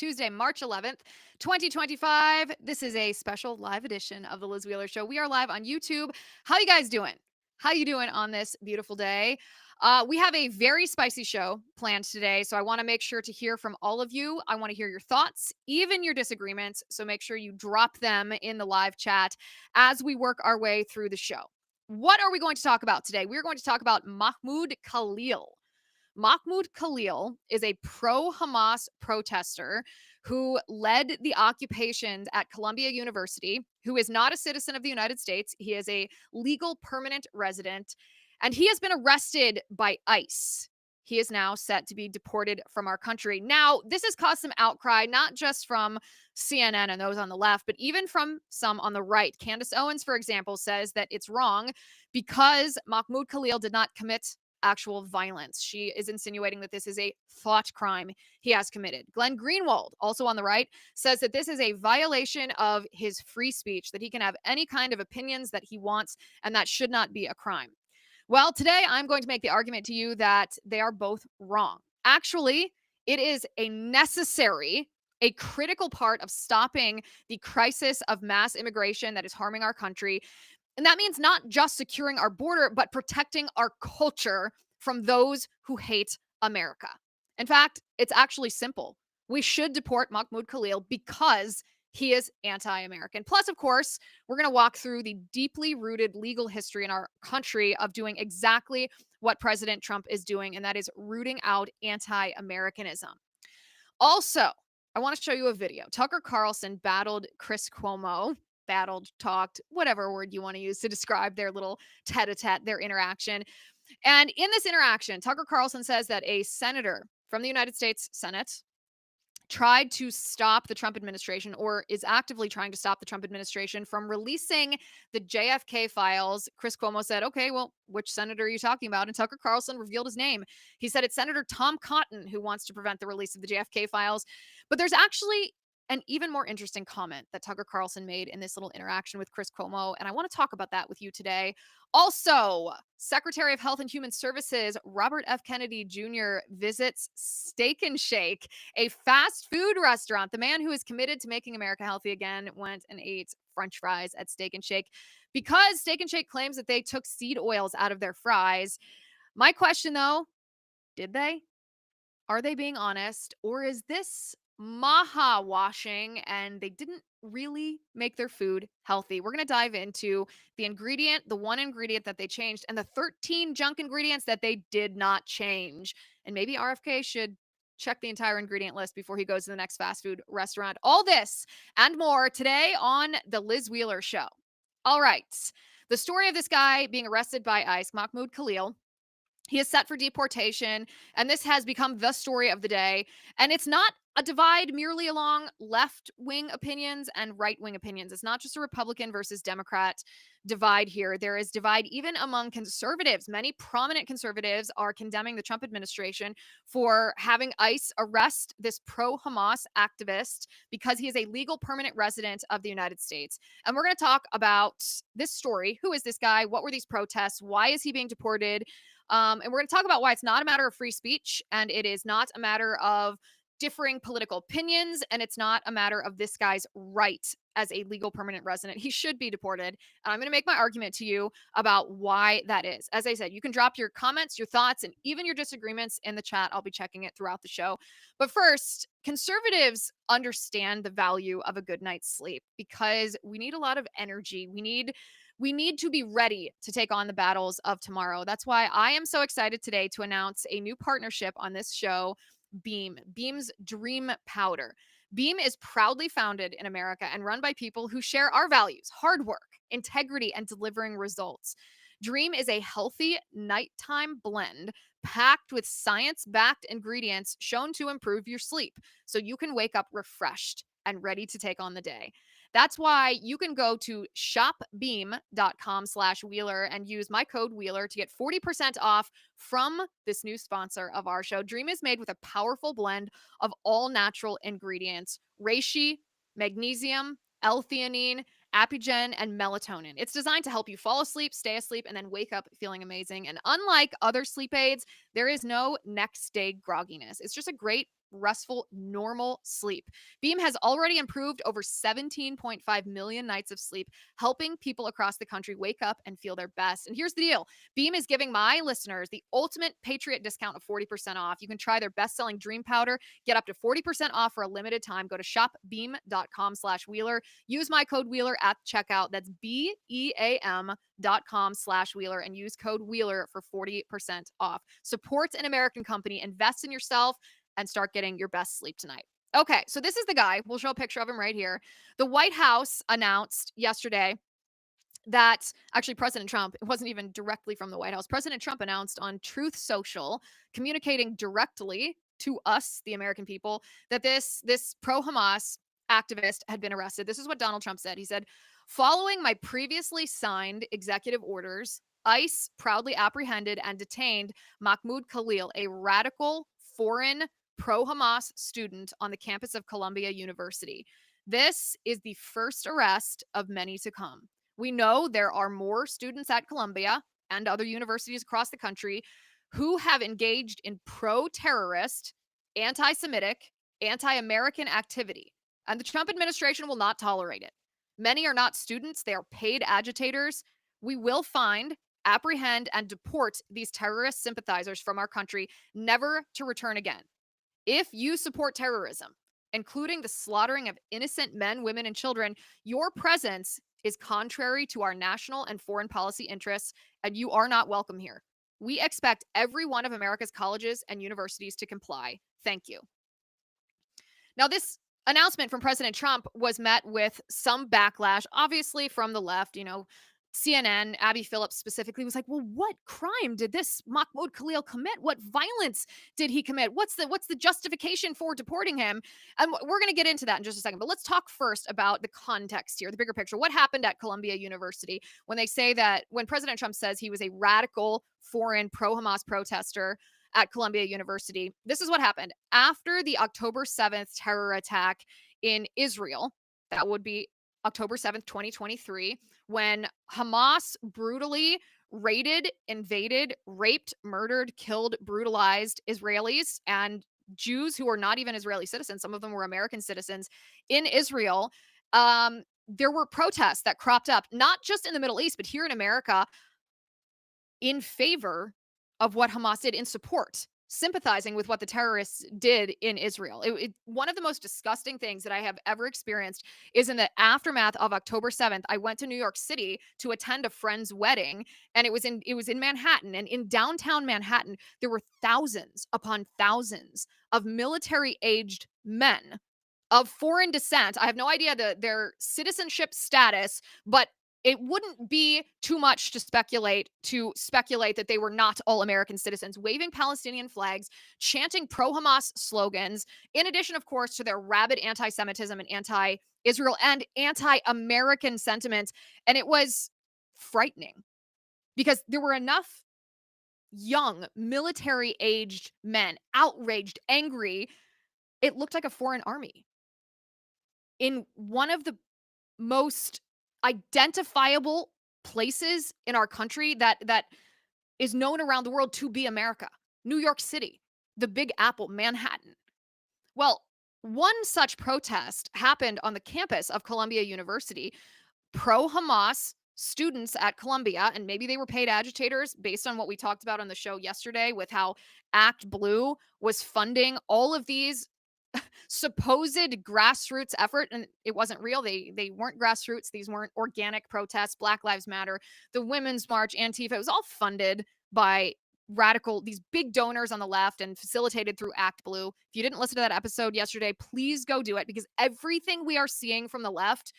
Tuesday, March 11th, 2025. This is a special live edition of the Liz Wheeler Show. We are live on YouTube. How you guys doing? How you doing on this beautiful day? We have a very spicy show planned today, so I want to make sure to hear from all of you. I want to hear your thoughts, even your disagreements, so make sure you drop them in the live chat as we work our way through the show. What are we going to talk about today? We're going to talk about Mahmoud Khalil. Mahmoud Khalil is a pro-Hamas protester who led the occupations at Columbia University, who is not a citizen of the United States. He is a legal permanent resident, and he has been arrested by ICE. He is now set to be deported from our country. Now, this has caused some outcry, not just from CNN and those on the left, but even from some on the right. Candace Owens, for example, says that it's wrong because Mahmoud Khalil did not commit actual violence. She is insinuating that this is a thought crime he has committed. Glenn Greenwald, also on the right, says that this is a violation of his free speech, that he can have any kind of opinions that he wants, and that should not be a crime. Well, today I'm going to make the argument to you that they are both wrong. Actually, it is a critical part of stopping the crisis of mass immigration that is harming our country. And that means not just securing our border, but protecting our culture from those who hate America. In fact, it's actually simple. We should deport Mahmoud Khalil because he is anti-American. Plus, of course, we're going to walk through the deeply rooted legal history in our country of doing exactly what President Trump is doing, and that is rooting out anti-Americanism. Also, I want to show you a video. Tucker Carlson battled Chris Cuomo, talked, whatever word you want to use to describe their little tete-a-tete, their interaction. And in this interaction, Tucker Carlson says that a senator from the United States Senate tried to stop the Trump administration, or is actively trying to stop the Trump administration from releasing the JFK files. Chris Cuomo said, okay, well, which senator are you talking about? And Tucker Carlson revealed his name. He said it's Senator Tom Cotton who wants to prevent the release of the JFK files. But there's actually an even more interesting comment that Tucker Carlson made in this little interaction with Chris Cuomo, and I want to talk about that with you today. Also, Secretary of Health and Human Services Robert F. Kennedy Jr. visits Steak and Shake, a fast food restaurant. The man who is committed to making America healthy again went and ate French fries at Steak and Shake because Steak and Shake claims that they took seed oils out of their fries. My question, though, did they? Are they being honest? Or is this maha washing and they didn't really make their food healthy? We're going to dive into the one ingredient that they changed, and the 13 junk ingredients that they did not change. And maybe RFK should check the entire ingredient list before he goes to the next fast food restaurant. All this and more today on The Liz Wheeler Show. All right. The story of this guy being arrested by ICE, Mahmoud Khalil. He is set for deportation, and this has become the story of the day. And it's not a divide merely along left-wing opinions and right-wing opinions. It's not just a Republican versus Democrat divide here. There is divide even among conservatives. Many prominent conservatives are condemning the Trump administration for having ICE arrest this pro-Hamas activist because he is a legal permanent resident of the United States. And we're going to talk about this story. Who is this guy? What were these protests? Why is he being deported? And we're going to talk about why it's not a matter of free speech, and it is not a matter of differing political opinions, and it's not a matter of this guy's right as a legal permanent resident. He should be deported. And I'm going to make my argument to you about why that is. As I said, you can drop your comments, your thoughts, and even your disagreements in the chat. I'll be checking it throughout the show. But first, conservatives understand the value of a good night's sleep because we need a lot of energy. We need to be ready to take on the battles of tomorrow. That's why I am so excited today to announce a new partnership on this show, Beam's Dream Powder. Beam is proudly founded in America and run by people who share our values: hard work, integrity, and delivering results. Dream is a healthy nighttime blend packed with science-backed ingredients shown to improve your sleep so you can wake up refreshed and ready to take on the day. That's why you can go to shopbeam.com/Wheeler and use my code Wheeler to get 40% off from this new sponsor of our show. Dream is made with a powerful blend of all natural ingredients: reishi, magnesium, L-theanine, Apigen, and melatonin. It's designed to help you fall asleep, stay asleep, and then wake up feeling amazing. And unlike other sleep aids, there is no next day grogginess. It's just a great restful, normal sleep. Beam has already improved over 17.5 million nights of sleep, helping people across the country wake up and feel their best. And here's the deal. Beam is giving my listeners the ultimate Patriot discount of 40% off. You can try their best-selling Dream Powder, get up to 40% off for a limited time. Go to shopbeam.com/Wheeler. Use my code Wheeler at checkout. That's BEAM.com/Wheeler and use code Wheeler for 40% off. Support an American company, invest in yourself, and start getting your best sleep tonight. Okay, so this is the guy. We'll show a picture of him right here. The White House announced yesterday that actually President Trump, it wasn't even directly from the White House. President Trump announced on Truth Social, communicating directly to us, the American people, that this pro-Hamas activist had been arrested. This is what Donald Trump said. He said, following my previously signed executive orders, ICE proudly apprehended and detained Mahmoud Khalil, a radical foreign pro-Hamas student on the campus of Columbia University. This is the first arrest of many to come. We know there are more students at Columbia and other universities across the country who have engaged in pro-terrorist, anti-Semitic, anti-American activity, and the Trump administration will not tolerate it. Many are not students, they are paid agitators. We will find, apprehend, and deport these terrorist sympathizers from our country, never to return again. If you support terrorism, including the slaughtering of innocent men, women, and children, your presence is contrary to our national and foreign policy interests, and you are not welcome here. We expect every one of America's colleges and universities to comply. Thank you. Now, this announcement from President Trump was met with some backlash, obviously from the left. CNN, Abby Phillips specifically, was like, well, what crime did this Mahmoud Khalil commit? What violence did he commit? What's the justification for deporting him? And we're going to get into that in just a second. But let's talk first about the context here, the bigger picture. What happened at Columbia University when they say that when President Trump says he was a radical foreign pro-Hamas protester at Columbia University? This is what happened. After the October 7th terror attack in Israel, that would be October 7th, 2023, when Hamas brutally raided, invaded, raped, murdered, killed, brutalized Israelis and Jews who are not even Israeli citizens. Some of them were American citizens in Israel. There were protests that cropped up, not just in the Middle East, but here in America, in favor of what Hamas did, in support, sympathizing with what the terrorists did in Israel. One of the most disgusting things that I have ever experienced is in the aftermath of October 7th. I went to New York City to attend a friend's wedding, and it was in Manhattan. And in downtown Manhattan, there were thousands upon thousands of military-aged men of foreign descent. I have no idea their citizenship status, but it wouldn't be too much to speculate that they were not all American citizens, waving Palestinian flags, chanting pro-Hamas slogans, in addition, of course, to their rabid anti-Semitism and anti-Israel and anti-American sentiments. And it was frightening because there were enough young military-aged men, outraged, angry. It looked like a foreign army in one of the most identifiable places in our country that is known around the world to be America. New York City, the Big Apple, Manhattan. Well, one such protest happened on the campus of Columbia University. Pro-Hamas students at Columbia, and maybe they were paid agitators based on what we talked about on the show yesterday with how Act Blue was funding all of these supposed grassroots effort, and it wasn't real. They weren't grassroots. These weren't organic protests. Black Lives Matter, the Women's March, Antifa, it was all funded by these big donors on the left and facilitated through Act Blue. If you didn't listen to that episode yesterday, please go do it, because everything we are seeing from the left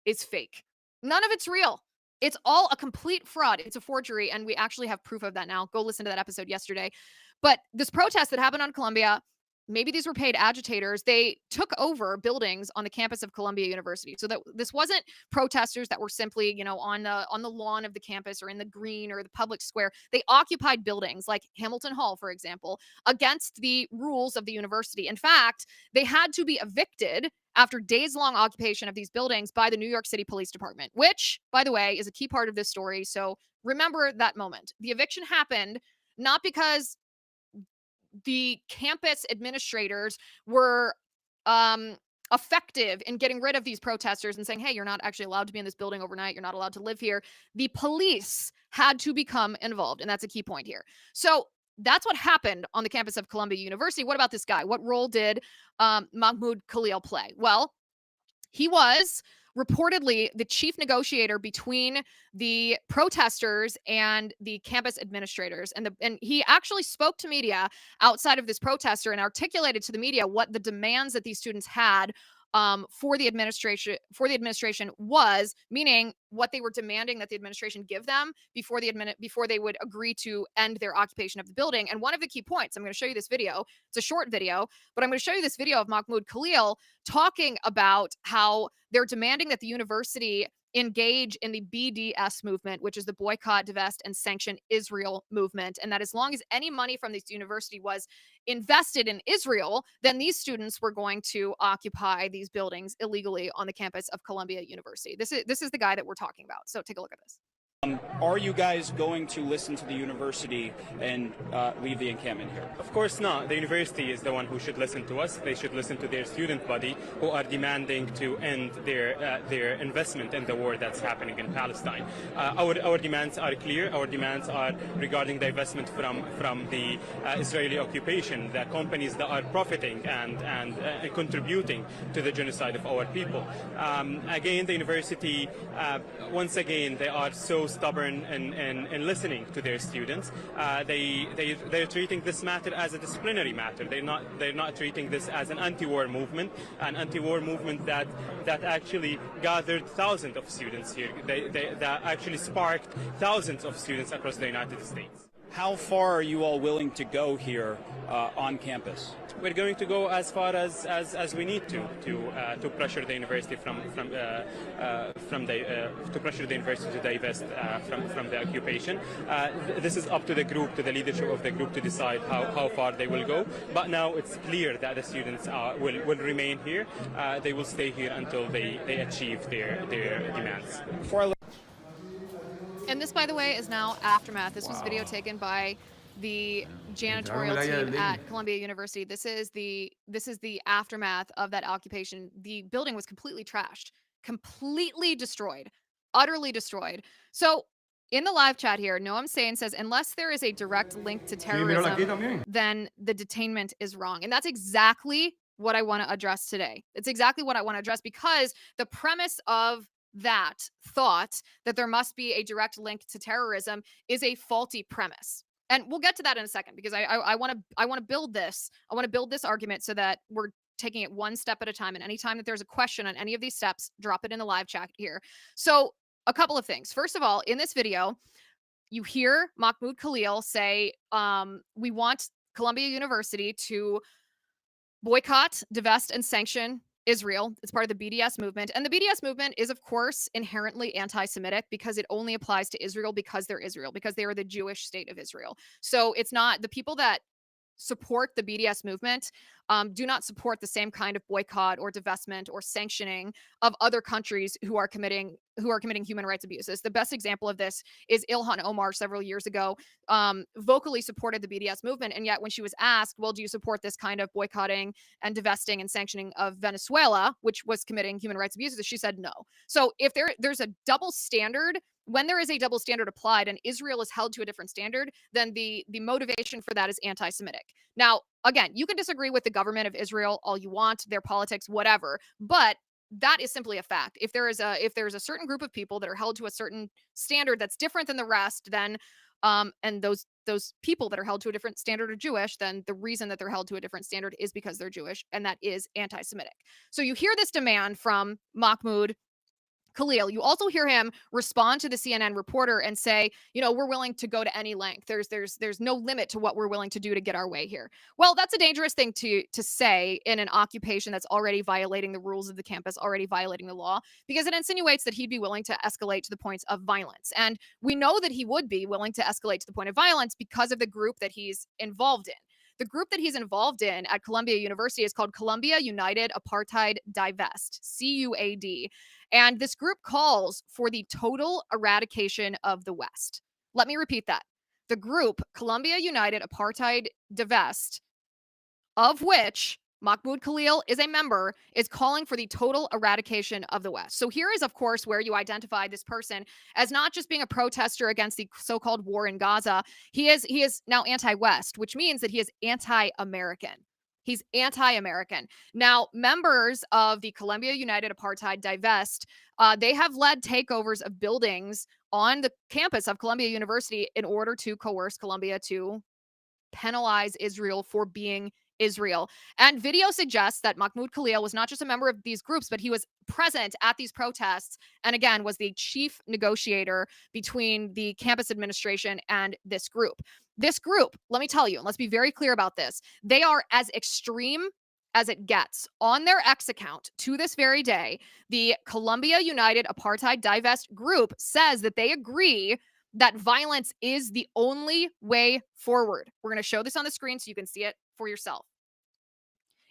is fake. None of it's real. It's all a complete fraud. It's a forgery, and we actually have proof of that now. Go listen to that episode yesterday. But this protest that happened on Columbia, maybe these were paid agitators. They took over buildings on the campus of Columbia University. So that this wasn't protesters that were simply, on the lawn of the campus or in the green or the public square. They occupied buildings like Hamilton Hall, for example, against the rules of the university. In fact, they had to be evicted after days-long occupation of these buildings by the New York City Police Department, which, by the way, is a key part of this story. So remember that moment. The eviction happened not because the campus administrators were effective in getting rid of these protesters and saying, hey, you're not actually allowed to be in this building overnight. You're not allowed to live here. The police had to become involved. And that's a key point here. So that's what happened on the campus of Columbia University. What about this guy? What role did Mahmoud Khalil play? Well, he was reportedly the chief negotiator between the protesters and the campus administrators. And he actually spoke to media outside of this protester and articulated to the media what the demands that these students had for the administration was, meaning what they were demanding that the administration give them before they would agree to end their occupation of the building. And one of the key points, I'm going to show you this video. It's a short video, but I'm going to show you this video of Mahmoud Khalil talking about how they're demanding that the university engage in the BDS movement, which is the boycott, divest, and sanction Israel movement. And that as long as any money from this university was invested in Israel, then these students were going to occupy these buildings illegally on the campus of Columbia University. This is the guy that we're talking about. So take a look at this. Are you guys going to listen to the university and leave the encampment here? Of course not. The university is the one who should listen to us. They should listen to their student body who are demanding to end their investment in the war that's happening in Palestine. Our demands are clear. Our demands are regarding the investment from the Israeli occupation, the companies that are profiting and contributing to the genocide of our people. Again, the university, once again, they are so stubborn in listening to their students. They're treating this matter as a disciplinary matter. They're not treating this as an anti-war movement that actually gathered thousands of students here. That actually sparked thousands of students across the United States. How far are you all willing to go here on campus? We're going to go as far as we need to pressure the university to pressure the university to divest from the occupation. This is up to the group, to the leadership of the group, to decide how far they will go. But now it's clear that the students will remain here. They will stay here until they achieve their demands. And this, by the way, is now aftermath. This was video taken by the janitorial team at Columbia University. This is the aftermath of that occupation. The building was completely trashed, completely destroyed, utterly destroyed. So in the live chat here, Noam Sain says, unless there is a direct link to terrorism, then the detainment is wrong. And that's exactly what I want to address today. It's exactly what I want to address, because the premise of that thought that there must be a direct link to terrorism is a faulty premise. And we'll get to that in a second, because I want to build this. I want to build this argument so that we're taking it one step at a time. And anytime that there's a question on any of these steps, drop it in the live chat here. So a couple of things. First of all, in this video, you hear Mahmoud Khalil say, we want Columbia University to boycott, divest, and sanction Israel. It's part of the BDS movement. And the BDS movement is, of course, inherently anti-Semitic, because it only applies to Israel because they're Israel, because they are the Jewish state of Israel. So it's not the people that support the BDS movement do not support the same kind of boycott or divestment or sanctioning of other countries who are committing human rights abuses. The best example of this is Ilhan Omar several years ago vocally supported the BDS movement, and yet when she was asked, well, do you support this kind of boycotting and divesting and sanctioning of Venezuela, which was committing human rights abuses, she said no. So if there's a double standard, when there is a double standard applied and Israel is held to a different standard, then the motivation for that is anti-Semitic. Now, again, you can disagree with the government of Israel all you want, their politics, whatever, but that is simply a fact. If there's a certain group of people that are held to a certain standard that's different than the rest, then and those people that are held to a different standard are Jewish, then the reason that they're held to a different standard is because they're Jewish, and that is anti-Semitic. So you hear this demand from Mahmoud Khalil. You also hear him respond to the CNN reporter and say, we're willing to go to any length. There's no limit to what we're willing to do to get our way here. Well, that's a dangerous thing to say in an occupation that's already violating the rules of the campus, already violating the law, because it insinuates that he'd be willing to escalate to the points of violence. And we know that he would be willing to escalate to the point of violence because of the group that he's involved in. The group that he's involved in at Columbia University is called Columbia United Apartheid Divest, CUAD. And this group calls for the total eradication of the West. Let me repeat that. The group, Columbia United Apartheid Divest, of which Mahmoud Khalil is a member, is calling for the total eradication of the West. So here is, of course, where you identify this person as not just being a protester against the so-called war in Gaza. He is now anti-West, which means that he is anti-American. He's anti-American. Now, members of the Columbia United Apartheid Divest, they have led takeovers of buildings on the campus of Columbia University in order to coerce Columbia to penalize Israel for being Israel. And video suggests that Mahmoud Khalil was not just a member of these groups, but he was present at these protests and again was the chief negotiator between the campus administration and this group. This group, let me tell you, and let's be very clear about this, they are as extreme as it gets. On their X account to this very day, the Columbia United Apartheid Divest group says that they agree that violence is the only way forward. We're going to show this on the screen so you can see it for yourself.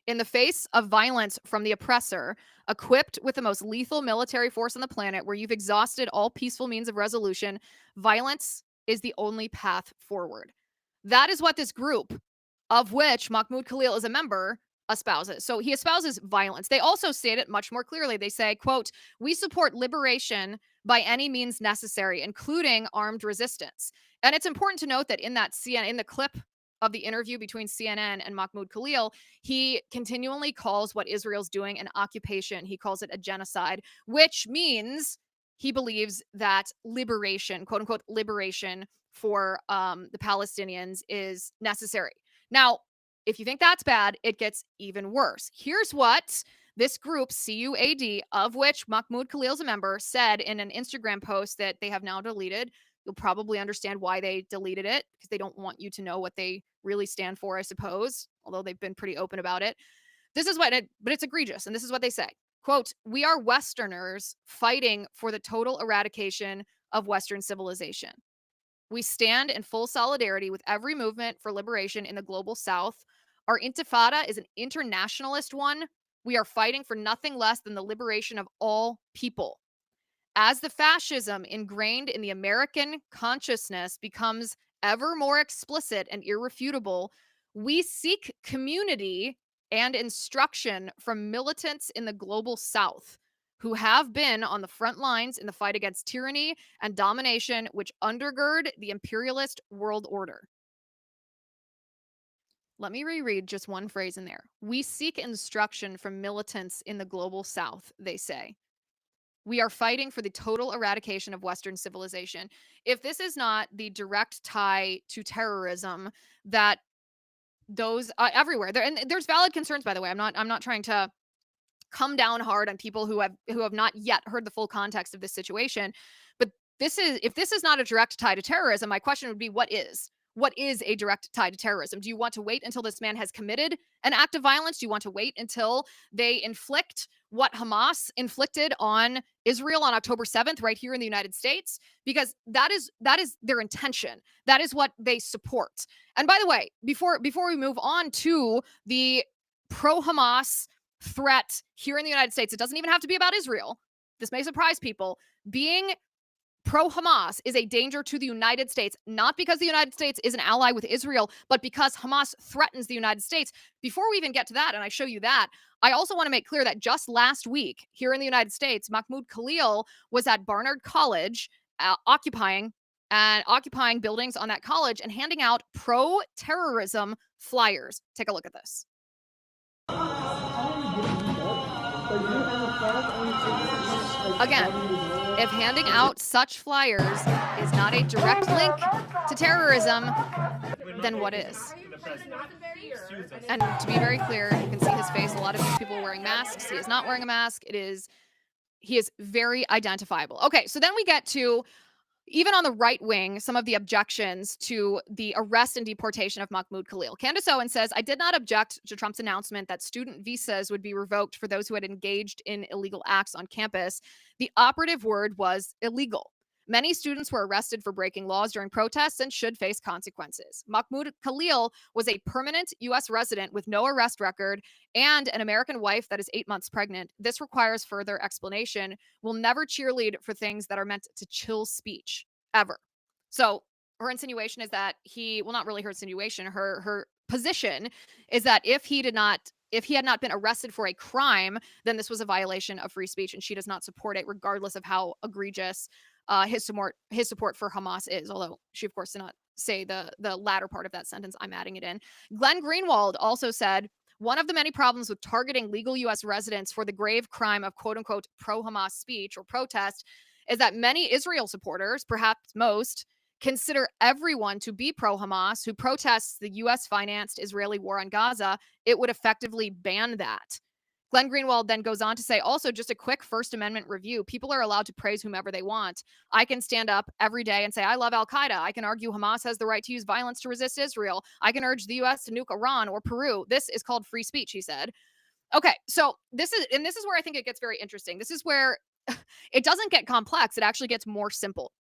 In the face of violence from the oppressor, equipped with the most lethal military force on the planet, where you've exhausted all peaceful means of resolution, violence is the only path forward. That is what this group, of which Mahmoud Khalil is a member, espouses. So he espouses violence. They also state it much more clearly. They say, quote, "We support liberation by any means necessary, including armed resistance." And it's important to note that in the clip of the interview between CNN and Mahmoud Khalil, he continually calls what Israel's doing an occupation. He calls it a genocide, which means he believes that liberation, quote unquote, liberation for the Palestinians is necessary. Now, if you think that's bad, it gets even worse. Here's what this group, CUAD, of which Mahmoud Khalil's a member, said in an Instagram post that they have now deleted. You'll probably understand why they deleted it, because they don't want you to know what they really stand for, I suppose, although they've been pretty open about it. This is but it's egregious, and this is what they say. Quote, "We are Westerners fighting for the total eradication of Western civilization. We stand in full solidarity with every movement for liberation in the global South. Our intifada is an internationalist one. We are fighting for nothing less than the liberation of all people. As the fascism ingrained in the American consciousness becomes ever more explicit and irrefutable, we seek community and instruction from militants in the global South who have been on the front lines in the fight against tyranny and domination which undergird the imperialist world order." Let me reread just one phrase in there. "We seek instruction from militants in the global South," they say. We are fighting for the total eradication of Western civilization. If this is not the direct tie to terrorism that those everywhere there, and there's valid concerns, by the way. I'm not trying to come down hard on people who have not yet heard the full context of this situation, but if this is not a direct tie to terrorism, my question would be, what is? What is a direct tie to terrorism? Do you want to wait until this man has committed an act of violence? Do you want to wait until they inflict what Hamas inflicted on Israel on October 7th right here in the United States? Because that is their intention. That is what they support. And by the way, before we move on to the pro-Hamas threat here in the United States, it doesn't even have to be about Israel. This may surprise people. Being pro-Hamas is a danger to the United States, not because the United States is an ally with Israel, but because Hamas threatens the United States. Before we even get to that, and I show you that, I also want to make clear that just last week here in the United States, Mahmoud Khalil was at Barnard College occupying buildings on that college and handing out pro-terrorism flyers. Take a look at this. Again, if handing out such flyers is not a direct link to terrorism, then what is? And to be very clear, you can see his face. A lot of these people are wearing masks. He is not wearing a mask. He is very identifiable. Okay, so then we get to, even on the right wing, some of the objections to the arrest and deportation of Mahmoud Khalil. Candace Owen says, "I did not object to Trump's announcement that student visas would be revoked for those who had engaged in illegal acts on campus. The operative word was illegal. Many students were arrested for breaking laws during protests and should face consequences. Mahmoud Khalil was a permanent U.S. resident with no arrest record and an American wife that is 8 months pregnant. This requires further explanation. We'll never cheerlead for things that are meant to chill speech, ever." So her insinuation is that not really her insinuation, her position is that if he had not been arrested for a crime, then this was a violation of free speech, and she does not support it, regardless of how egregious his support for Hamas is. Although she, of course, did not say the latter part of that sentence. I'm adding it in. Glenn Greenwald also said, one of the many problems with targeting legal U.S. residents for the grave crime of quote unquote pro-Hamas speech or protest is that many Israel supporters, perhaps most, consider everyone to be pro-Hamas who protests the U.S.-financed Israeli war on Gaza. It would effectively ban that. Glenn Greenwald then goes on to say, also, just a quick First Amendment review. People are allowed to praise whomever they want. I can stand up every day and say, I love Al-Qaeda. I can argue Hamas has the right to use violence to resist Israel. I can urge the U.S. to nuke Iran or Peru. This is called free speech, he said. Okay, so this is where I think it gets very interesting. This is where it doesn't get complex. It actually gets more simple.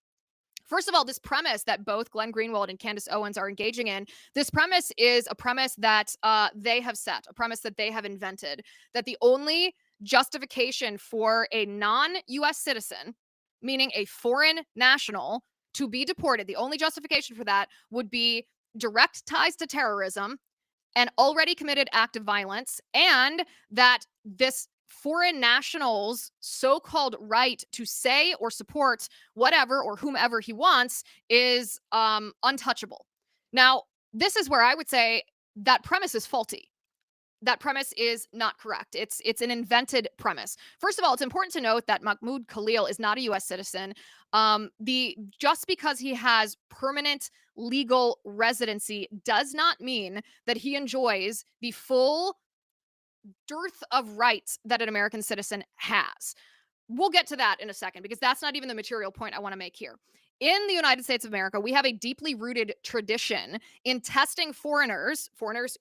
First of all, this premise that both Glenn Greenwald and Candace Owens are engaging in, this premise is a premise that they have set, a premise that they have invented, that the only justification for a non-U.S. citizen, meaning a foreign national, to be deported, the only justification for that would be direct ties to terrorism, an already committed act of violence, and that this foreign nationals' so-called right to say or support whatever or whomever he wants is untouchable. Now, this is where I would say that premise is faulty. That premise is not correct. It's an invented premise. First of all, it's important to note that Mahmoud Khalil is not a U.S. citizen. Just because he has permanent legal residency does not mean that he enjoys the full dearth of rights that an American citizen has. We'll get to that in a second, because that's not even the material point I want to make here. In the United States of America, we have a deeply rooted tradition in testing foreigners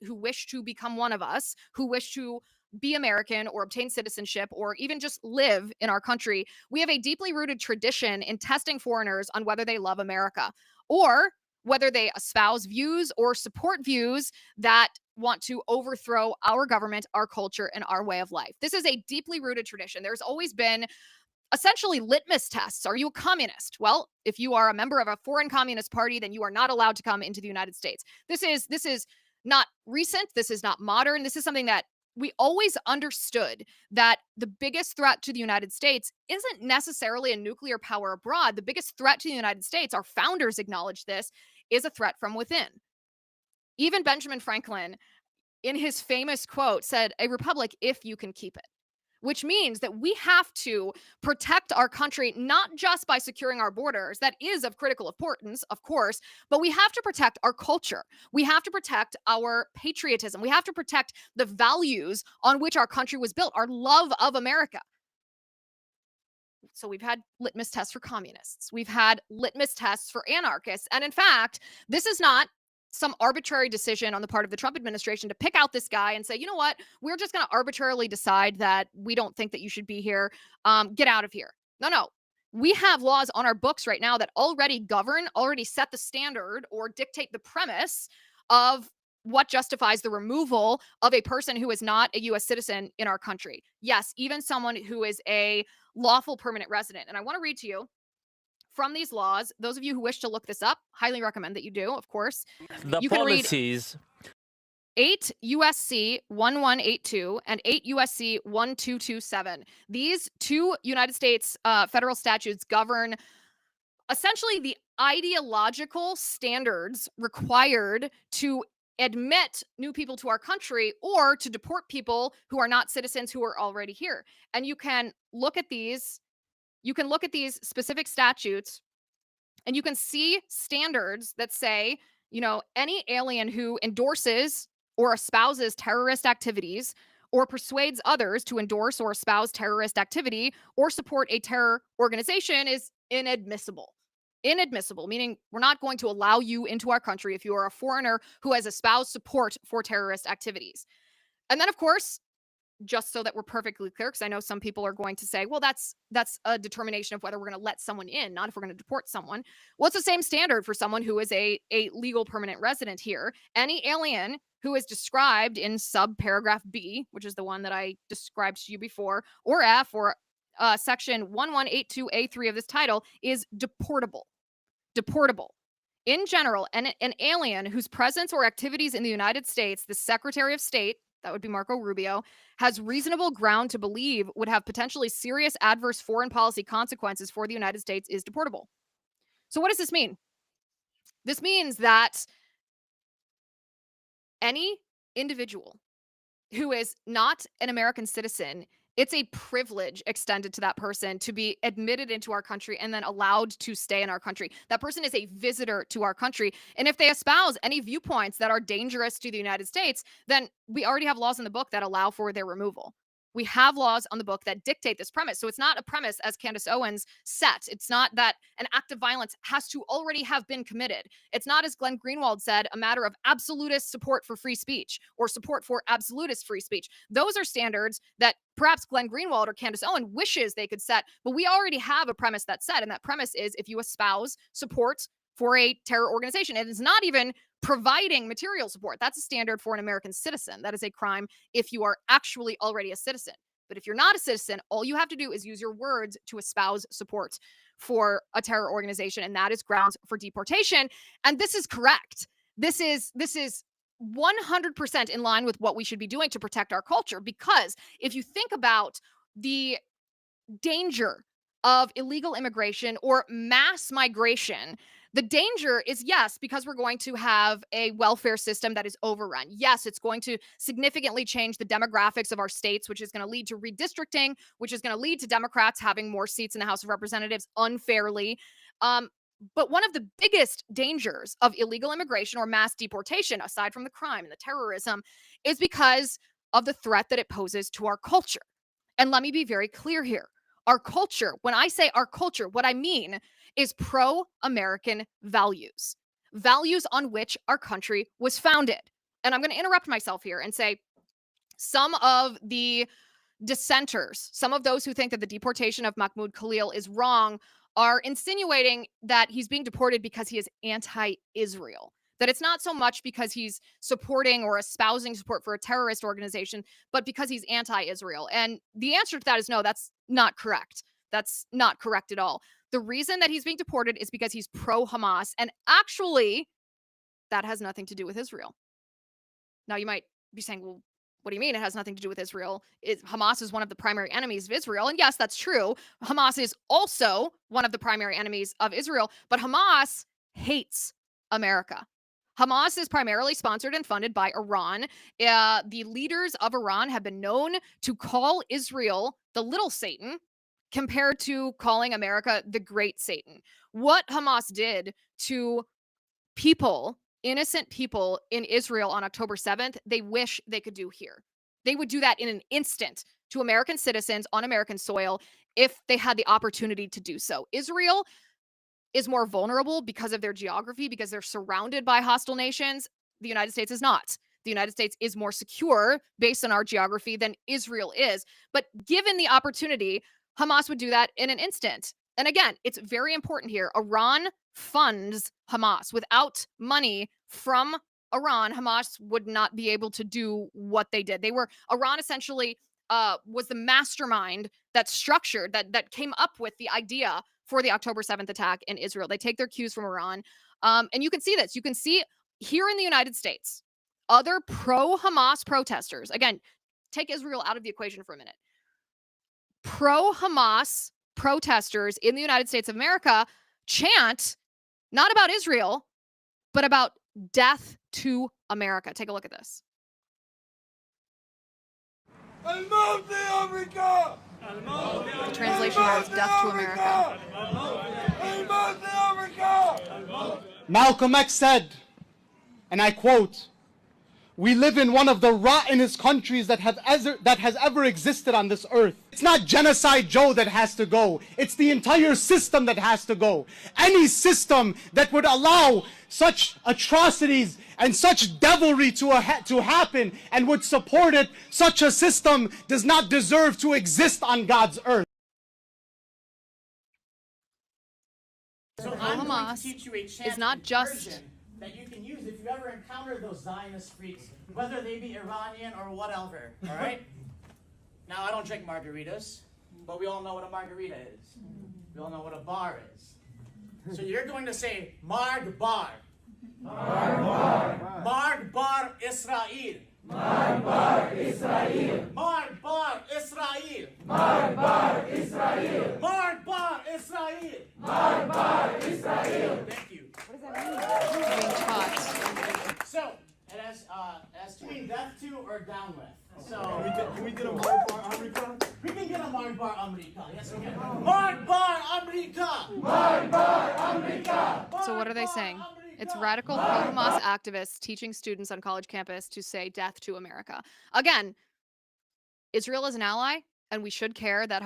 who wish to become one of us, who wish to be American or obtain citizenship or even just live in our country. We have a deeply rooted tradition in testing foreigners on whether they love America or whether they espouse views or support views that want to overthrow our government, our culture, and our way of life. This is a deeply rooted tradition. There's always been essentially litmus tests. Are you a communist? Well, if you are a member of a foreign communist party, then you are not allowed to come into the United States. This is not recent. This is not modern. This is something that we always understood, that the biggest threat to the United States isn't necessarily a nuclear power abroad. The biggest threat to the United States, our founders acknowledged this, is a threat from within. Even Benjamin Franklin, in his famous quote, said, "A republic if you can keep it," which means that we have to protect our country, not just by securing our borders. That is of critical importance, of course, but we have to protect our culture. We have to protect our patriotism. We have to protect the values on which our country was built, our love of America. So we've had litmus tests for communists. We've had litmus tests for anarchists. And in fact, this is not some arbitrary decision on the part of the Trump administration to pick out this guy and say, you know what, we're just going to arbitrarily decide that we don't think that you should be here. Get out of here. No. We have laws on our books right now that already govern, already set the standard or dictate the premise of what justifies the removal of a person who is not a U.S. citizen in our country. Yes, even someone who is a lawful permanent resident. And I want to read to you from these laws. Those of you who wish to look this up, highly recommend that you do, of course. You policies. Can read 8 USC 1182 and 8 USC 1227. These two United States federal statutes govern essentially the ideological standards required to admit new people to our country or to deport people who are not citizens who are already here. And you can look at these specific statutes and you can see standards that say, any alien who endorses or espouses terrorist activities or persuades others to endorse or espouse terrorist activity or support a terror organization is inadmissible. Inadmissible, meaning we're not going to allow you into our country if you are a foreigner who has espoused support for terrorist activities. And then, of course, just so that we're perfectly clear, because I know some people are going to say, well, that's a determination of whether we're going to let someone in, not if we're going to deport someone. Well, it's the same standard for someone who is a legal permanent resident here. Any alien who is described in subparagraph B, which is the one that I described to you before, or F, or section 1182A3 of this title, is deportable. Deportable. in general, an alien whose presence or activities in the United States, the Secretary of State, that would be Marco Rubio, has reasonable ground to believe would have potentially serious adverse foreign policy consequences for the United States is deportable. So what does this mean? This means that any individual who is not an American citizen, it's a privilege extended to that person to be admitted into our country and then allowed to stay in our country. That person is a visitor to our country. And if they espouse any viewpoints that are dangerous to the United States, then we already have laws in the book that allow for their removal. We have laws on the book that dictate this premise. So it's not a premise, as Candace Owens set. It's not that an act of violence has to already have been committed. It's not, as Glenn Greenwald said, a matter of absolutist support for free speech or support for absolutist free speech. Those are standards that perhaps Glenn Greenwald or Candace Owens wishes they could set, but we already have a premise that's set. And that premise is if you espouse support for a terror organization, and it's not even providing material support. That's a standard for an American citizen. That is a crime if you are actually already a citizen. But if you're not a citizen, all you have to do is use your words to espouse support for a terror organization, and that is grounds for deportation. And this is correct. This is 100% in line with what we should be doing to protect our culture, because if you think about the danger of illegal immigration or mass migration, the danger is, yes, because we're going to have a welfare system that is overrun. Yes, it's going to significantly change the demographics of our states, which is going to lead to redistricting, which is going to lead to Democrats having more seats in the House of Representatives unfairly. But one of the biggest dangers of illegal immigration or mass deportation, aside from the crime and the terrorism, is because of the threat that it poses to our culture. And let me be very clear here. Our culture, when I say our culture, what I mean is pro-American values, values on which our country was founded. And I'm going to interrupt myself here and say some of the dissenters, some of those who think that the deportation of Mahmoud Khalil is wrong, are insinuating that he's being deported because he is anti-Israel. That it's not so much because he's supporting or espousing support for a terrorist organization, but because he's anti-Israel. And the answer to that is no, that's not correct. That's not correct at all. The reason that he's being deported is because he's pro-Hamas. And actually, that has nothing to do with Israel. Now, you might be saying, well, what do you mean it has nothing to do with Israel? Hamas is one of the primary enemies of Israel. And yes, that's true. Hamas is also one of the primary enemies of Israel. But Hamas hates America. Hamas is primarily sponsored and funded by Iran. The leaders of Iran have been known to call Israel the little Satan compared to calling America the great Satan. What Hamas did to people, innocent people in Israel on October 7th, they wish they could do here. They would do that in an instant to American citizens on American soil if they had the opportunity to do so. Israel is more vulnerable because of their geography, because they're surrounded by hostile nations. The United States is not. The United States is more secure based on our geography than Israel is. But given the opportunity, Hamas would do that in an instant. And again, it's very important here. Iran funds Hamas. Without money from Iran, Hamas would not be able to do what they did. Iran essentially was the mastermind that structured, that came up with the idea for the October 7th attack in Israel. They take their cues from Iran. And you can see this. You can see here in the United States, other pro-Hamas protesters, again, take Israel out of the equation for a minute. Pro-Hamas protesters in the United States of America chant not about Israel, but about death to America. Take a look at this. The translation here is death to America. Malcolm X said, and I quote, "We live in one of the rottenest countries that has ever existed on this earth." It's not Genocide Joe that has to go. It's the entire system that has to go. Any system that would allow such atrocities and such devilry to happen and would support it, such a system does not deserve to exist on God's earth. So Hamas is not just that you can use if you ever encounter those Zionist freaks, whether they be Iranian or whatever, all right? Now, I don't drink margaritas, but we all know what a margarita is. We all know what a bar is. So you're going to say Margbar. Margbar. Margbar Israel. Margbar Israel. Margbar Israel. Margbar Israel. Margbar Israel. Margbar Israel. Thank you. What does that mean? Being taught. So it has to mean death to or down with. So can we get a Margbar America? we can get a Margbar America. Yes, we can. Margbar America. Margbar America. So what are they saying? It's radical pro-Hamas activists teaching students on college campus to say death to America. Again, Israel is an ally, and we should care that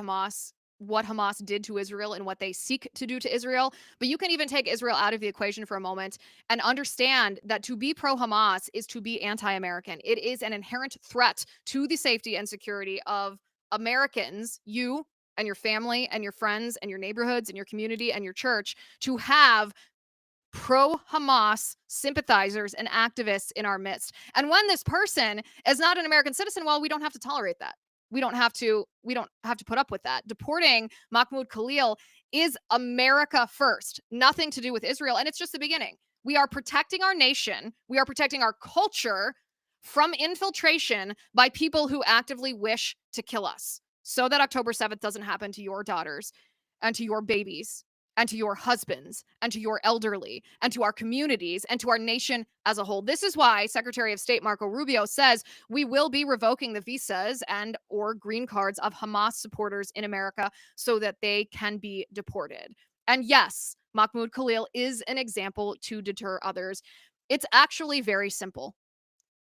what Hamas did to Israel and what they seek to do to Israel. But you can even take Israel out of the equation for a moment and understand that to be pro-Hamas is to be anti-American. It is an inherent threat to the safety and security of Americans, you and your family and your friends and your neighborhoods and your community and your church, to have pro-Hamas sympathizers and activists in our midst. And when this person is not an American citizen, well, we don't have to tolerate that. We don't have to put up with that. Deporting Mahmoud Khalil is America first, nothing to do with Israel. And it's just the beginning. We are protecting our nation. We are protecting our culture from infiltration by people who actively wish to kill us, so that October 7th doesn't happen to your daughters and to your babies and to your husbands, and to your elderly, and to our communities, and to our nation as a whole. This is why Secretary of State Marco Rubio says we will be revoking the visas and or green cards of Hamas supporters in America so that they can be deported. And yes, Mahmoud Khalil is an example to deter others. It's actually very simple.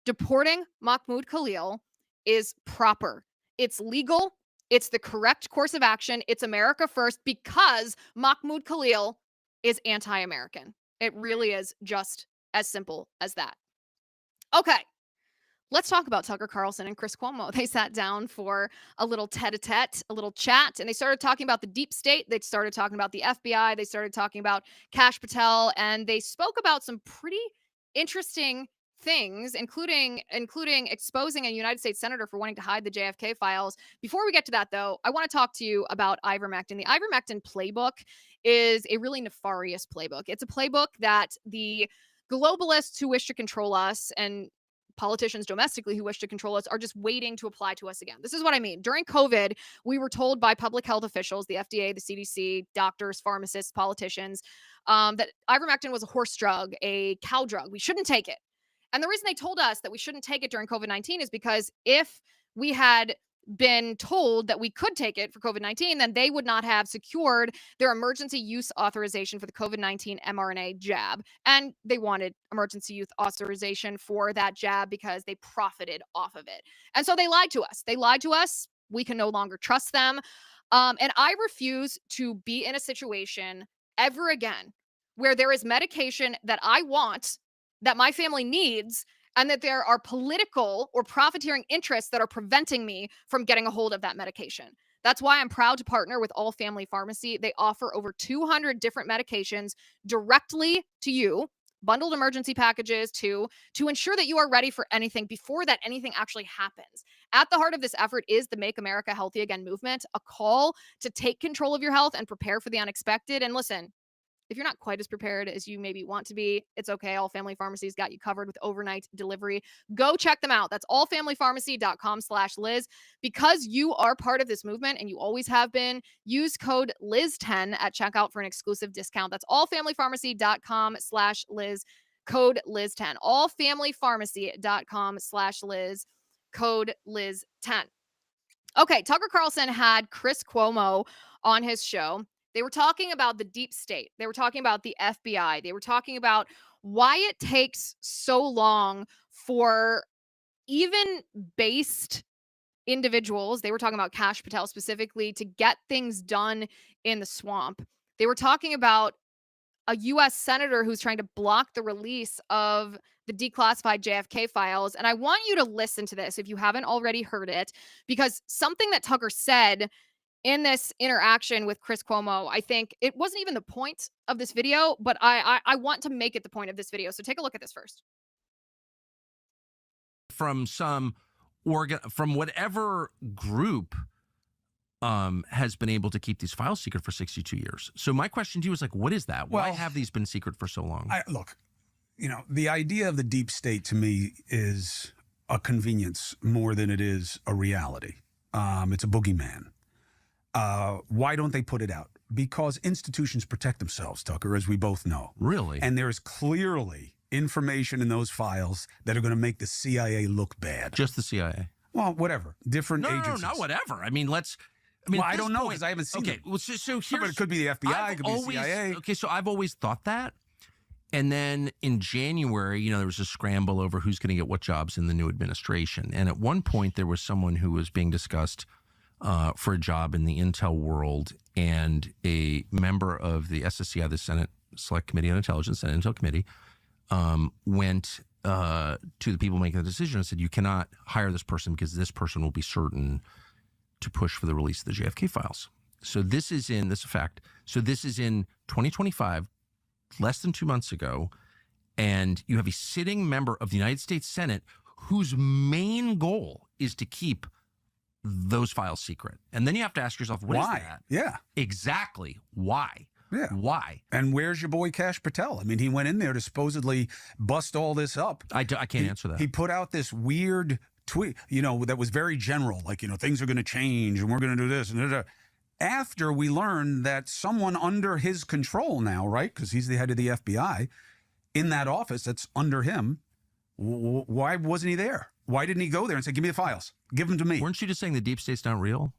Deporting Mahmoud Khalil is proper. It's legal. It's the correct course of action. It's America first because Mahmoud Khalil is anti-American. It really is just as simple as that. Okay, let's talk about Tucker Carlson and Chris Cuomo. They sat down for a little tete-a-tete, a little chat, and they started talking about the deep state. They started talking about the FBI. They started talking about Kash Patel, and they spoke about some pretty interesting things, including exposing a United States senator for wanting to hide the JFK files. Before we get to that, though, I want to talk to you about ivermectin. The ivermectin playbook is a really nefarious playbook. It's a playbook that the globalists who wish to control us and politicians domestically who wish to control us are just waiting to apply to us again. This is what I mean. During COVID, we were told by public health officials, the FDA, the CDC, doctors, pharmacists, politicians, that ivermectin was a horse drug, a cow drug. We shouldn't take it. And the reason they told us that we shouldn't take it during COVID-19 is because if we had been told that we could take it for COVID-19, then they would not have secured their emergency use authorization for the COVID-19 mRNA jab. And they wanted emergency use authorization for that jab because they profited off of it. And so they lied to us. They lied to us. We can no longer trust them. And I refuse to be in a situation ever again where there is medication that I want, that my family needs, and that there are political or profiteering interests that are preventing me from getting a hold of that medication. That's why I'm proud to partner with All Family Pharmacy. They offer over 200 different medications directly to you, bundled emergency packages to ensure that you are ready for anything before that anything actually happens. At the heart of this effort is the Make America Healthy Again movement, a call to take control of your health and prepare for the unexpected. And listen, if you're not quite as prepared as you maybe want to be, it's okay. All Family Pharmacy's got you covered with overnight delivery. Go check them out. That's allfamilypharmacy.com/Liz. Because you are part of this movement and you always have been, use code Liz10 at checkout for an exclusive discount. That's allfamilypharmacy.com/Liz, code Liz10. Allfamilypharmacy.com/Liz, code Liz10. Okay, Tucker Carlson had Chris Cuomo on his show. They were talking about the deep state. They were talking about the FBI. They were talking about why it takes so long for even based individuals. They were talking about Kash Patel specifically to get things done in the swamp. They were talking about a U.S. senator who's trying to block the release of the declassified JFK files. And I want you to listen to this if you haven't already heard it, because something that Tucker said in this interaction with Chris Cuomo, I think it wasn't even the point of this video, but I want to make it the point of this video. So take a look at this first. From some from whatever group has been able to keep these files secret for 62 years. So my question to you is like, what is that? Why have these been secret for so long? Look, the idea of the deep state to me is a convenience more than it is a reality. It's a boogeyman. Why don't they put it out? Because institutions protect themselves, Tucker, as we both know. Really? And there is clearly information in those files that are going to make the CIA look bad. Just the CIA? Well, whatever. Different agencies. No, not whatever. I mean, I don't know because I haven't seen it. Well, so here's... But it could be the FBI, it could be the CIA. Okay, so I've always thought that. And then in January, there was a scramble over who's going to get what jobs in the new administration. And at one point, there was someone who was being discussed for a job in the intel world, and a member of the SSCI, the Senate Select Committee on Intelligence, Senate Intel Committee, went to the people making the decision and said, you cannot hire this person because this person will be certain to push for the release of the JFK files. So this is in 2025, less than 2 months ago, and you have a sitting member of the United States Senate whose main goal is to keep those files secret. And then you have to ask yourself, what is that? Yeah. Exactly. Why? Yeah. Why? And where's your boy Kash Patel? I mean, he went in there to supposedly bust all this up. I can't answer that. He put out this weird tweet, that was very general, like, things are going to change and we're going to do this. And after we learned that someone under his control now, right, because he's the head of the FBI, in that office that's under him, why wasn't he there? Why didn't he go there and say, give me the files? Give them to me. Weren't you just saying the deep state's not real?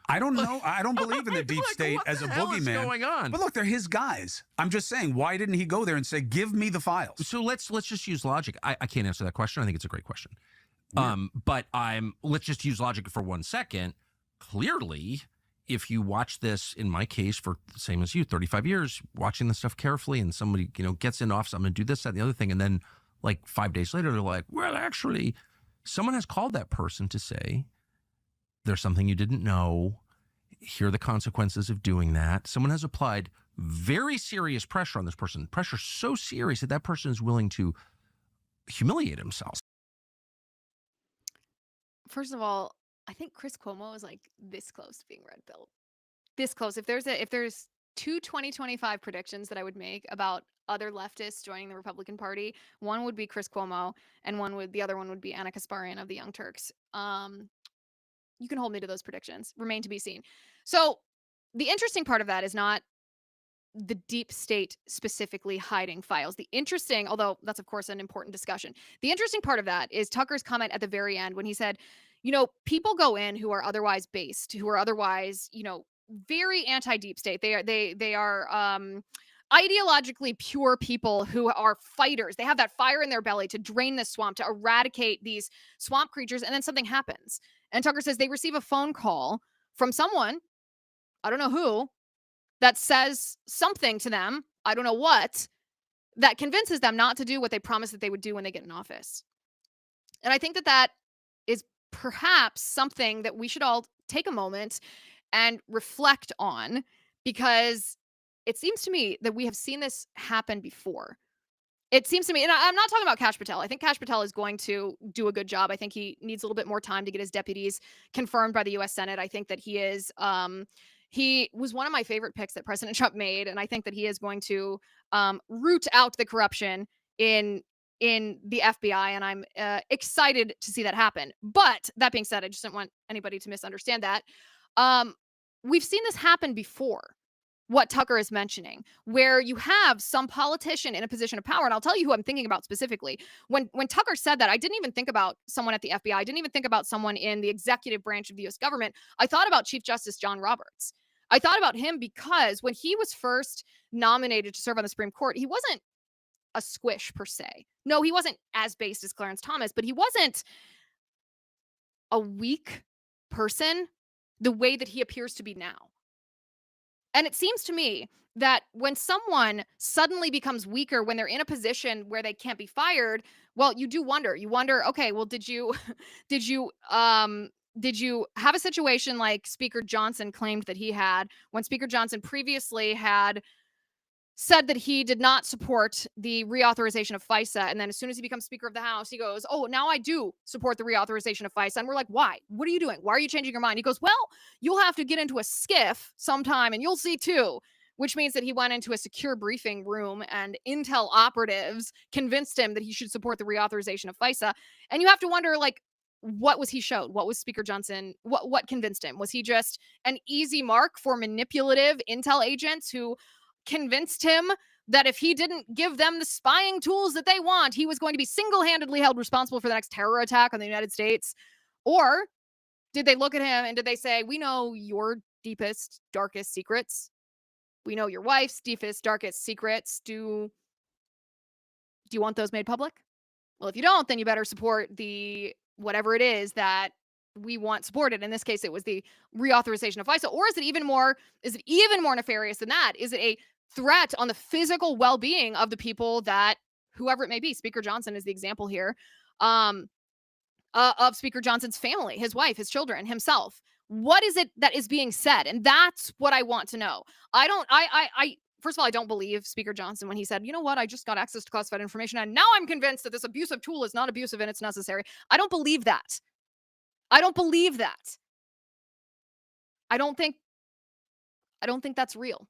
I don't know. I don't believe in the deep state as a boogeyman. What's going on? But look, they're his guys. I'm just saying, why didn't he go there and say, give me the files? So let's just use logic. I can't answer that question. I think it's a great question. Yeah. But let's just use logic for 1 second. Clearly, if you watch this, in my case, for the same as you, 35 years, watching the stuff carefully, and somebody, gets in office, I'm going to do this, that, and the other thing, and then like 5 days later, they're like, well, actually, someone has called that person to say, there's something you didn't know. Here are the consequences of doing that. Someone has applied very serious pressure on this person. Pressure so serious that person is willing to humiliate himself. First of all, I think Chris Cuomo is like this close to being red pilled. This close. If there's two 2025 predictions that I would make about other leftists joining the Republican Party, one would be Chris Cuomo, and the other one would be Anna Kasparian of the Young Turks. You can hold me to those predictions. Remain to be seen. So the interesting part of that is not the deep state specifically hiding files. Although that's of course an important discussion. The interesting part of that is Tucker's comment at the very end when he said, people go in who are otherwise based, who are otherwise, very anti-deep state. They are ideologically pure people who are fighters. They have that fire in their belly to drain this swamp, to eradicate these swamp creatures, and then something happens. And Tucker says they receive a phone call from someone, I don't know who, that says something to them, I don't know what, that convinces them not to do what they promised that they would do when they get in office. And I think that is perhaps something that we should all take a moment and reflect on, because it seems to me that we have seen this happen before. It seems to me, and I'm not talking about Kash Patel. I think Kash Patel is going to do a good job. I think he needs a little bit more time to get his deputies confirmed by the U.S. Senate. I think that he was one of my favorite picks that President Trump made, and I think that he is going to root out the corruption in the FBI, and I'm excited to see that happen. But that being said, I just don't want anybody to misunderstand that. We've seen this happen before. What Tucker is mentioning, where you have some politician in a position of power. And I'll tell you who I'm thinking about specifically. When Tucker said that, I didn't even think about someone at the FBI. I didn't even think about someone in the executive branch of the U.S. government. I thought about Chief Justice John Roberts. I thought about him because when he was first nominated to serve on the Supreme Court, he wasn't a squish per se. No, he wasn't as based as Clarence Thomas, but he wasn't a weak person the way that he appears to be now. And it seems to me that when someone suddenly becomes weaker, when they're in a position where they can't be fired, well, you do wonder. You wonder, okay, well, did you have a situation like Speaker Johnson claimed that he had, when Speaker Johnson previously had said that he did not support the reauthorization of FISA. And then as soon as he becomes Speaker of the House, he goes, oh, now I do support the reauthorization of FISA. And we're like, why? What are you doing? Why are you changing your mind? He goes, well, you'll have to get into a skiff sometime and you'll see too. Which means that he went into a secure briefing room and intel operatives convinced him that he should support the reauthorization of FISA. And you have to wonder, like, what was he showed? What was Speaker Johnson? What convinced him? Was he just an easy mark for manipulative intel agents who convinced him that if he didn't give them the spying tools that they want, he was going to be single-handedly held responsible for the next terror attack on the United States? Or did they look at him and did they say, we know your deepest, darkest secrets. We know your wife's deepest, darkest secrets. Do you want those made public? Well, if you don't, then you better support the whatever it is that we want supported. In this case, it was the reauthorization of FISA. Or is it even more nefarious than that? Is it a threat on the physical well-being of the people that, whoever it may be, Speaker Johnson is the example here, of Speaker Johnson's family, his wife, his children, himself? What is it that is being said? And that's what I want to know. First of all, I don't believe Speaker Johnson when he said, you know what, I just got access to classified information and now I'm convinced that this abusive tool is not abusive and it's necessary. I don't believe that. I don't think that's real.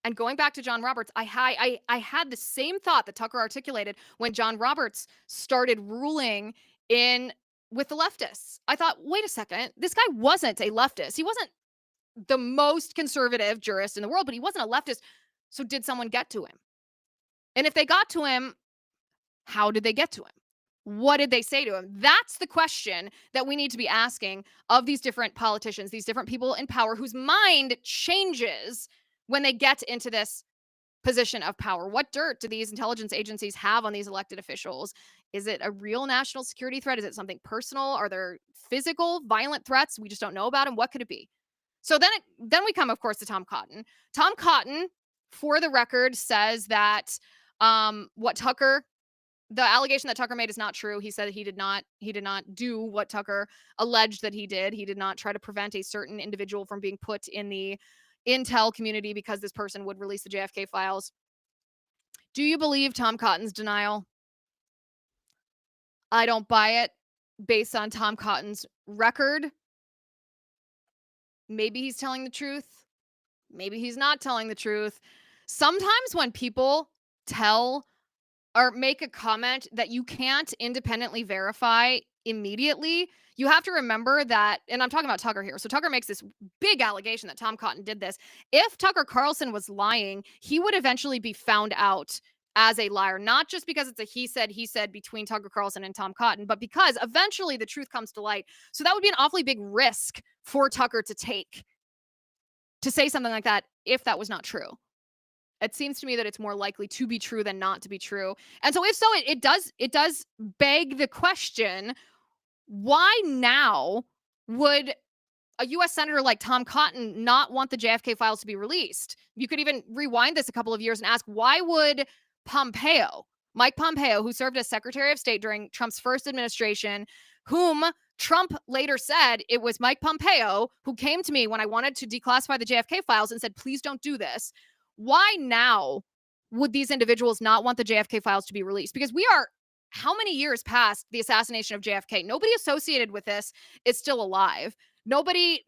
And going back to John Roberts, I had the same thought that Tucker articulated when John Roberts started ruling with the leftists. I thought, wait a second, this guy wasn't a leftist. He wasn't the most conservative jurist in the world, but he wasn't a leftist. So did someone get to him? And if they got to him, how did they get to him? What did they say to him? That's the question that we need to be asking of these different politicians, these different people in power whose mind changes when they get into this position of power. What dirt do these intelligence agencies have on these elected officials? Is it a real national security threat? Is it something personal? Are there physical, violent threats we just don't know about? And what could it be? So then we come, of course, to Tom Cotton. Tom Cotton, for the record, says that the allegation that Tucker made is not true. He said he did not do what Tucker alleged that he did. He did not try to prevent a certain individual from being put in the intel community because this person would release the JFK files. Do you believe Tom Cotton's denial? I don't buy it based on Tom Cotton's record. Maybe he's telling the truth. Maybe he's not telling the truth. Sometimes when people tell or make a comment that you can't independently verify immediately, you have to remember that, and I'm talking about Tucker here. So Tucker makes this big allegation that Tom Cotton did this. If Tucker Carlson was lying, he would eventually be found out as a liar, not just because it's a he said between Tucker Carlson and Tom Cotton, but because eventually the truth comes to light. So that would be an awfully big risk for Tucker to take, to say something like that if that was not true. It seems to me that it's more likely to be true than not to be true. And so if so, it does beg the question, why now would a U.S. Senator like Tom Cotton not want the JFK files to be released? You could even rewind this a couple of years and ask, why would Mike Pompeo, who served as Secretary of State during Trump's first administration, whom Trump later said it was Mike Pompeo who came to me when I wanted to declassify the JFK files and said, please don't do this. Why now would these individuals not want the JFK files to be released? Because we are how many years past the assassination of JFK? Nobody associated with this is still alive. Nobody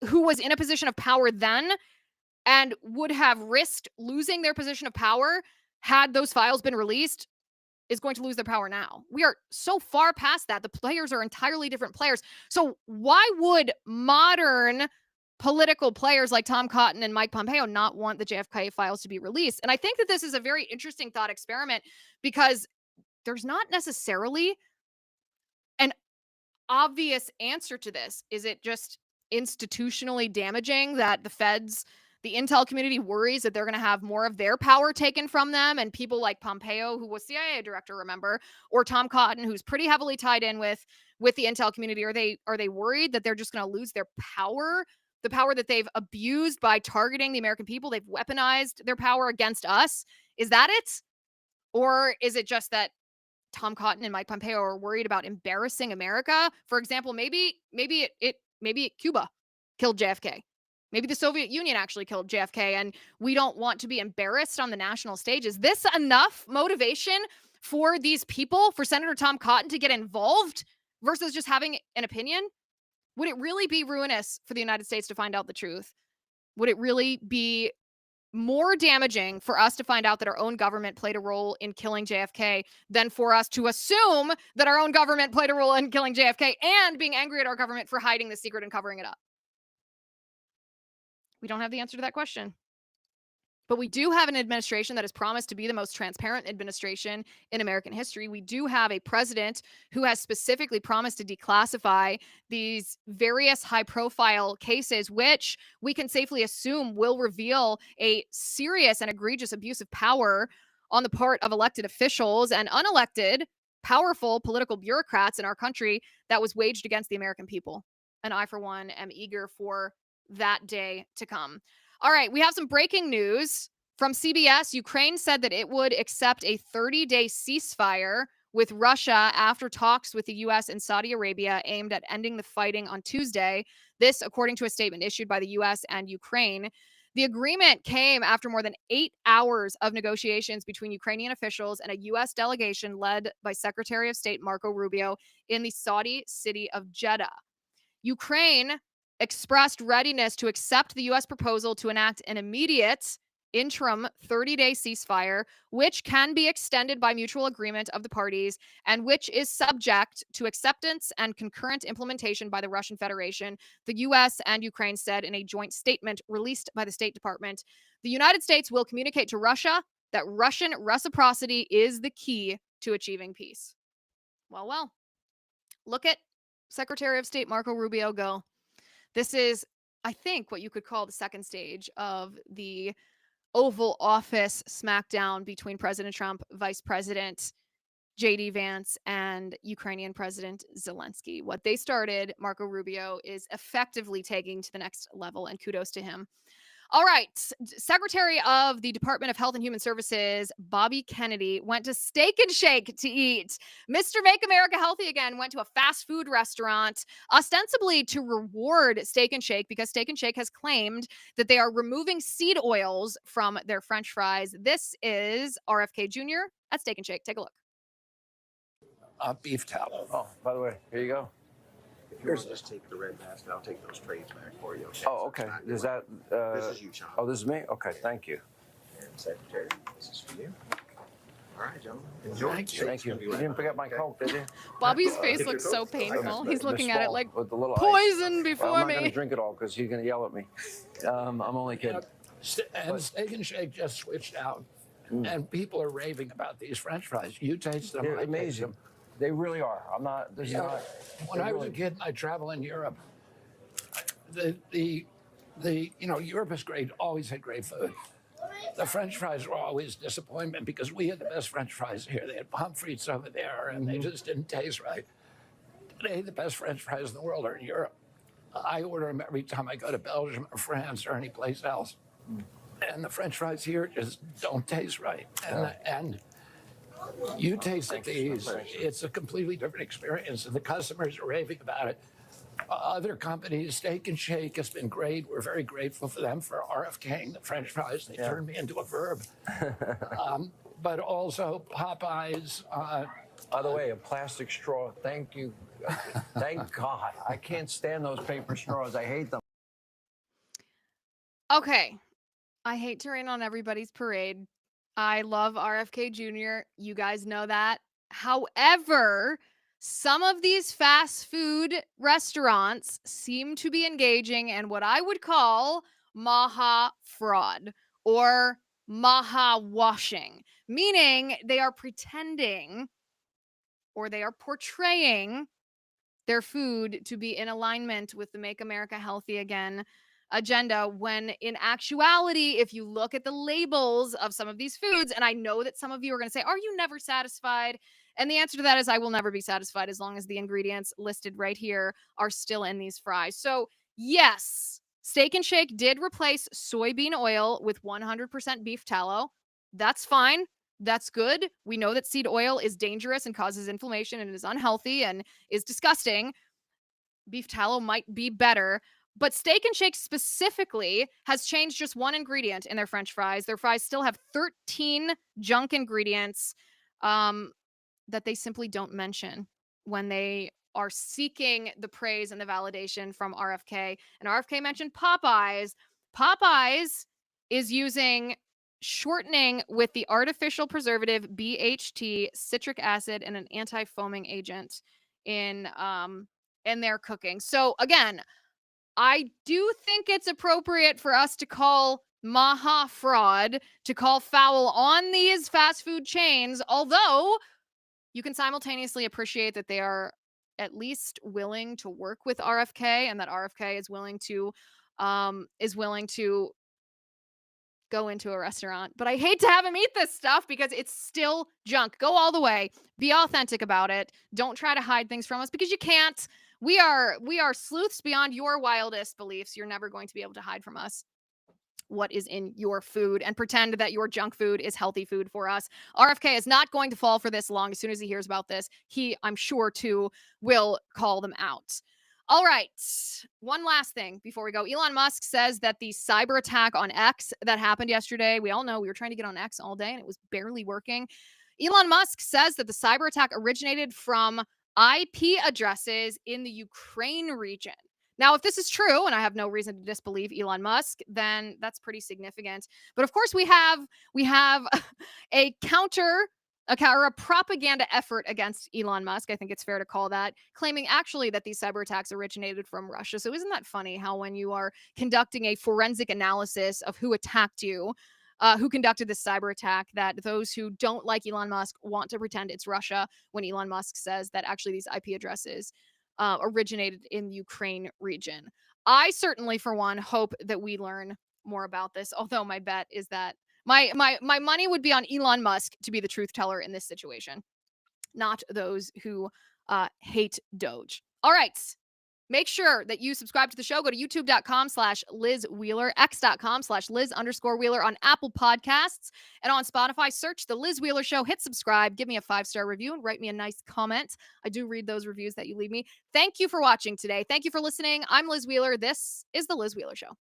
who was in a position of power then and would have risked losing their position of power had those files been released is going to lose their power now. We are so far past that. The players are entirely different players. So why would modern political players like Tom Cotton and Mike Pompeo not want the JFK files to be released? And I think that this is a very interesting thought experiment because there's not necessarily an obvious answer to this. Is it just institutionally damaging that the feds, the intel community worries that they're going to have more of their power taken from them, and people like Pompeo, who was CIA director, remember, or Tom Cotton, who's pretty heavily tied in with the intel community, are they worried that they're just going to lose their power, the power that they've abused by targeting the American people? They've weaponized their power against us. Is that it? Or is it just that Tom Cotton and Mike Pompeo are worried about embarrassing America? For example, maybe Cuba killed JFK. Maybe the Soviet Union actually killed JFK and we don't want to be embarrassed on the national stage. Is this enough motivation for these people, for Senator Tom Cotton to get involved versus just having an opinion? Would it really be ruinous for the United States to find out the truth? Would it really be more damaging for us to find out that our own government played a role in killing JFK than for us to assume that our own government played a role in killing JFK and being angry at our government for hiding the secret and covering it up? We don't have the answer to that question. But we do have an administration that has promised to be the most transparent administration in American history. We do have a president who has specifically promised to declassify these various high-profile cases, which we can safely assume will reveal a serious and egregious abuse of power on the part of elected officials and unelected, powerful political bureaucrats in our country that was waged against the American people. And I, for one, am eager for that day to come. All right, we have some breaking news from CBS. Ukraine said that it would accept a 30-day ceasefire with Russia after talks with the U.S. and Saudi Arabia aimed at ending the fighting on Tuesday. This, according to a statement issued by the U.S. and Ukraine. The agreement came after more than 8 hours of negotiations between Ukrainian officials and a U.S. delegation led by Secretary of State Marco Rubio in the Saudi city of Jeddah. Ukraine expressed readiness to accept the U.S. proposal to enact an immediate interim 30-day ceasefire, which can be extended by mutual agreement of the parties and which is subject to acceptance and concurrent implementation by the Russian Federation, the U.S. and Ukraine said in a joint statement released by the State Department. The United States will communicate to Russia that Russian reciprocity is the key to achieving peace. Well, look at Secretary of State Marco Rubio go. This is, I think, what you could call the second stage of the Oval Office smackdown between President Trump, Vice President J.D. Vance, and Ukrainian President Zelensky. What they started, Marco Rubio is effectively taking to the next level, and kudos to him. All right. Secretary of the Department of Health and Human Services, Bobby Kennedy, went to Steak and Shake to eat. Mr. Make America Healthy Again went to a fast food restaurant, ostensibly to reward Steak and Shake because Steak and Shake has claimed that they are removing seed oils from their French fries. This is RFK Jr. at Steak and Shake. Take a look. Beef tallow. Oh, by the way, here you go. Here's just take the red mask. I'll take those trays back for you. Okay? Oh, okay. Is that? This is you, Sean. Oh, this is me. Okay, thank you. And Secretary, this is for you. All right, gentlemen. Enjoy. Thank you. You didn't pick up my Coke, did you? Bobby's face looks so painful. He's looking at it like with the little poison ice. before I'm not me. going to drink it all because he's going to yell at me. I'm only kidding. And Steak and Shake just switched out, and people are raving about these French fries. You taste them. They're I taste amazing. them. They really are. I'm not. This is not. When I was a kid and I travel in Europe, Europe is great, always had great food. The French fries were always disappointment because we had the best French fries here. They had pommes frites over there and they just didn't taste right. Today, the best French fries in the world are in Europe. I order them every time I go to Belgium or France or any place else. And the French fries here just don't taste right. And you tasted these, it's a completely different experience, and the customers are raving about it. Other companies, Steak and Shake has been great. We're very grateful for them for RFKing the French fries. They turned me into a verb. But also Popeyes. By the way, a plastic straw. Thank you. Thank God. I can't stand those paper straws. I hate them. Okay. I hate to rain on everybody's parade. I love RFK Jr. You guys know that. However, some of these fast food restaurants seem to be engaging in what I would call Maha fraud or Maha washing, meaning they are pretending or they are portraying their food to be in alignment with the Make America Healthy Again agenda, when in actuality, if you look at the labels of some of these foods, and I know that some of you are going to say, are you never satisfied? And the answer to that is I will never be satisfied as long as the ingredients listed right here are still in these fries. So yes, Steak and Shake did replace soybean oil with 100% beef tallow. That's fine. That's good. We know that seed oil is dangerous and causes inflammation and is unhealthy and is disgusting. Beef tallow might be better. But Steak and Shake specifically has changed just one ingredient in their French fries. Their fries still have 13 junk ingredients that they simply don't mention when they are seeking the praise and the validation from RFK. And RFK mentioned Popeyes. Popeyes is using shortening with the artificial preservative BHT, citric acid, and an anti-foaming agent in their cooking. So again, I do think it's appropriate for us to call Maha fraud, to call foul on these fast food chains, although you can simultaneously appreciate that they are at least willing to work with RFK and that RFK is willing to go into a restaurant. But I hate to have him eat this stuff because it's still junk. Go all the way. Be authentic about it. Don't try to hide things from us because you can't. We are sleuths beyond your wildest beliefs. You're never going to be able to hide from us what is in your food and pretend that your junk food is healthy food for us. RFK is not going to fall for this long. As soon as he hears about this, he, I'm sure, too, will call them out. All right. One last thing before we go. Elon Musk says that the cyber attack on X that happened yesterday, we all know we were trying to get on X all day and it was barely working. Elon Musk says that the cyber attack originated from IP addresses in the Ukraine region. Now, if this is true, and I have no reason to disbelieve Elon Musk, then that's pretty significant. But of course, we have a propaganda effort against Elon Musk, I think it's fair to call that, claiming actually that these cyber attacks originated from Russia. So isn't that funny how when you are conducting a forensic analysis of who attacked you, who conducted this cyber attack, that those who don't like Elon Musk want to pretend it's Russia when Elon Musk says that actually these IP addresses originated in the Ukraine region. I certainly, for one, hope that we learn more about this, although my bet is that my money would be on Elon Musk to be the truth teller in this situation, not those who hate Doge. All right. Make sure that you subscribe to the show. Go to youtube.com/Liz Wheeler, x.com/Liz_Wheeler on Apple Podcasts and on Spotify. Search The Liz Wheeler Show, hit subscribe, give me a 5-star review, and write me a nice comment. I do read those reviews that you leave me. Thank you for watching today. Thank you for listening. I'm Liz Wheeler. This is The Liz Wheeler Show.